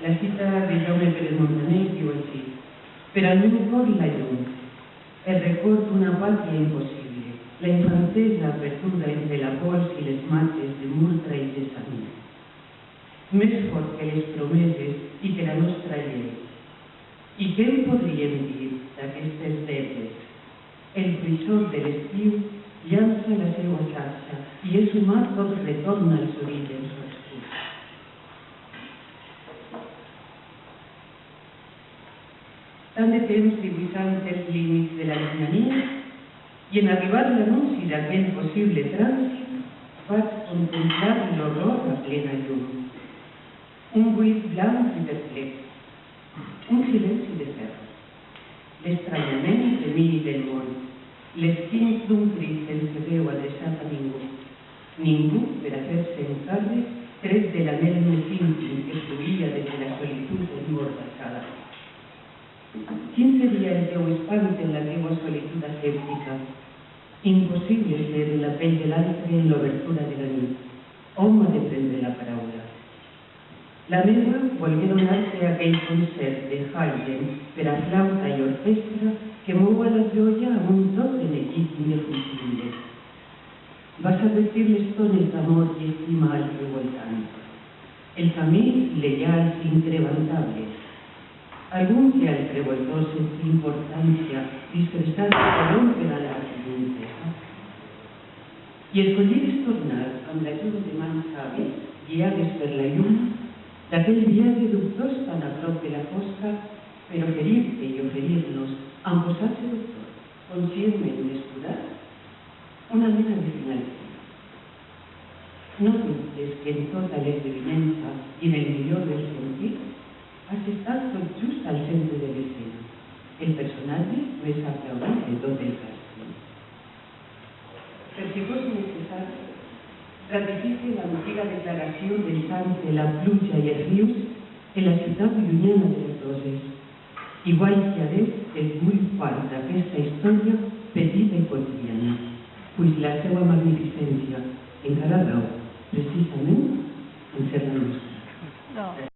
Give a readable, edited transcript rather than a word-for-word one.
La cita de Jaume Pérez Montaner diu així: per al meu cor la llum, el record d'una pàtria impossible, la infantesa perduda entre la pols i les mates de Murtra i Gessamí. Més fort que les promeses i que la nostra llei. I què en podríem dir d'aquestes detes? El frisó de l'estiu llança la seva xarxa i és humà tot retorna als orígens obscurs. Tant de temps dibuixant els límits de la llunyania i en arribar l'anunci d'aquell possible trànsit vaig contemplar l'horror a plena llum. Un buit blanc i perplex, un silenci de ferro, l'estranyament de mi i del món, l'esquint d'un crit sense veu adreçat a ningú, ningú per a fer-se encàrrec tret de l'anhel més íntim que fluïa des de la solitud emborratxada. Quin seria el teu espant en la teua solitud asèptica? Impossible ser la pell de l'altre en l'obertura de la nit. Hom ha de prendre la paraula. La meva volgué donar-te aquell concert de Haydn per a flauta i orquestra que mou a la joia amb un toc de neguit indefugible. Vas advertir les tones d'amor i estima al revoltant. El camí lleial i increvantable. Algun que al revoltor sentir importància disfressat de color per a l'art d'unitesa. I escollides tornar amb l'ajuda de mans savis, guiades per la llum, d'aquell viatge dubtós tan a prop de la fosca, per oferir-te i oferir-nos, amb posar-se doctor, conscientment descuidat, una mena de finalitat. No dubtes que en tota l'esdevinença i en el millor del sentit has estat tot just al centre de l'escena, el personatge més aplaudit de tot el càsting. Per si fos necessari, ratifique l'antiga declaració del sant de la pluja i els rius en la ciutat llunyana de les Roses. Igual que Adet es vull part d'aquesta història petita i quotidiana, pues la seva magnificència encara rau precisament en ser la nostra.